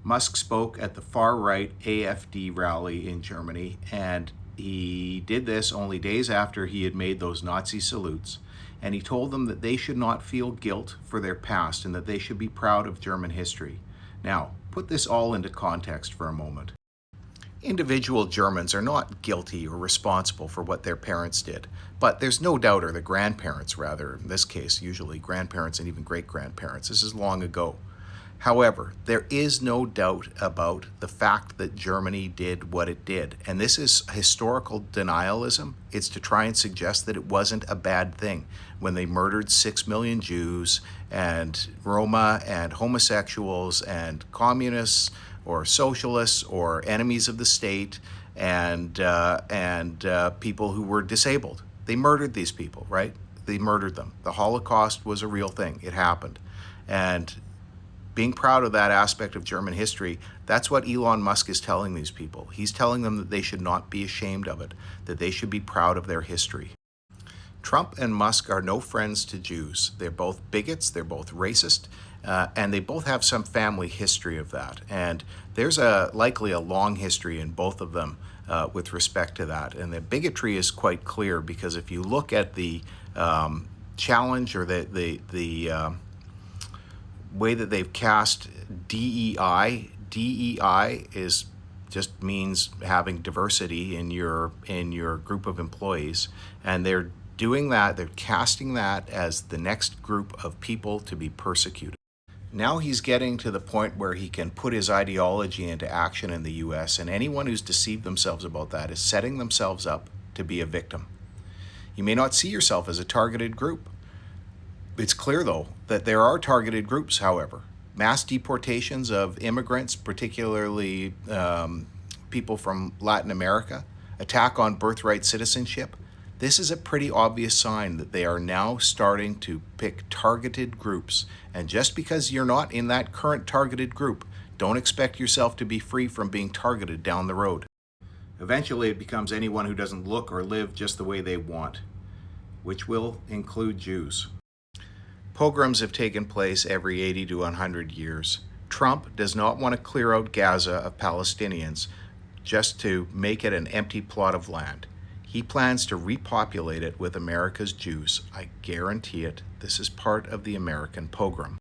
Musk spoke at the far-right AfD rally in Germany, and he did this only days after he had made those Nazi salutes. And he told them that they should not feel guilt for their past and that they should be proud of German history. Now, put this all into context for a moment. Individual Germans are not guilty or responsible for what their parents did, but there's no doubt, or the grandparents rather, in this case, usually grandparents and even great-grandparents. This is long ago. However, there is no doubt about the fact that Germany did what it did. And this is historical denialism. It's to try and suggest that it wasn't a bad thing when they murdered 6 million Jews and Roma and homosexuals and communists or socialists or enemies of the state and people who were disabled. They murdered these people, right? They murdered them. The Holocaust was a real thing. It happened. And being proud of that aspect of German history, that's what Elon Musk is telling these people. He's telling them that they should not be ashamed of it, that they should be proud of their history. Trump and Musk are no friends to Jews. They're both bigots, they're both racist, and they both have some family history of that. And there's likely a long history in both of them with respect to that. And the bigotry is quite clear because if you look at the challenge or the way that they've cast DEI. DEI just means having diversity in your group of employees, and they're doing that. They're casting that as the next group of people to be persecuted. Now he's getting to the point where he can put his ideology into action in the U.S., and anyone who's deceived themselves about that is setting themselves up to be a victim. You may not see yourself as a targeted group. It's clear, though, that there are targeted groups, however. Mass deportations of immigrants, particularly people from Latin America, attack on birthright citizenship. This is a pretty obvious sign that they are now starting to pick targeted groups. And just because you're not in that current targeted group, don't expect yourself to be free from being targeted down the road. Eventually, it becomes anyone who doesn't look or live just the way they want, which will include Jews. Pogroms have taken place every 80 to 100 years. Trump does not want to clear out Gaza of Palestinians just to make it an empty plot of land. He plans to repopulate it with America's Jews. I guarantee it. This is part of the American pogrom.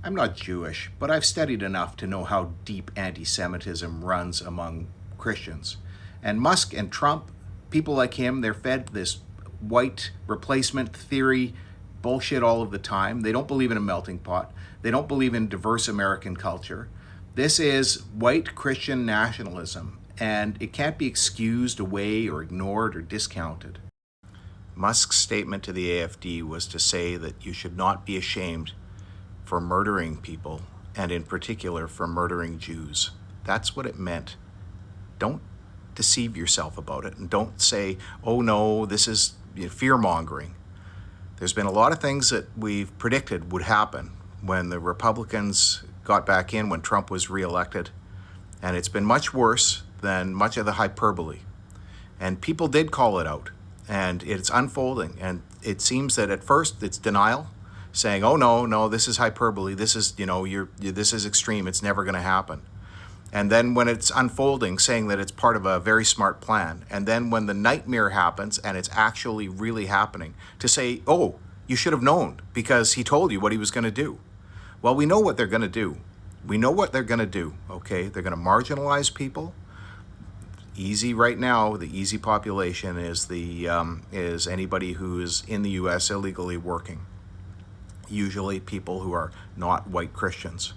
I'm not Jewish, but I've studied enough to know how deep anti-Semitism runs among Christians. And Musk and Trump, people like him, they're fed this white replacement theory bullshit all of the time. They don't believe in a melting pot. They don't believe in diverse American culture. This is white Christian nationalism, and it can't be excused away or ignored or discounted. Musk's statement to the AfD was to say that you should not be ashamed for murdering people, and in particular for murdering Jews. That's what it meant. Don't deceive yourself about it, and don't say, oh no, this is fear-mongering. There's been a lot of things that we've predicted would happen when the Republicans got back in, when Trump was reelected. And it's been much worse than much of the hyperbole. And people did call it out. And it's unfolding. And it seems that at first it's denial, saying, oh, no, this is hyperbole. This is, this is extreme. It's never going to happen. And then when it's unfolding, saying that it's part of a very smart plan. And then when the nightmare happens and it's actually really happening, to say, oh, you should have known because he told you what he was going to do. Well, we know what they're going to do. We know what they're going to do, okay? They're going to marginalize people. Easy right now, the easy population is is anybody who is in the U.S. illegally working. Usually people who are not white Christians.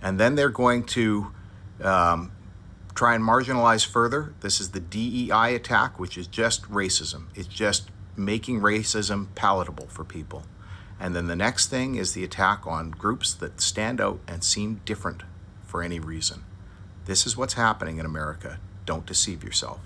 And then they're going to try and marginalize further. This is the DEI attack, which is just racism. It's just making racism palatable for people. And then the next thing is the attack on groups that stand out and seem different for any reason. This is what's happening in America. Don't deceive yourself.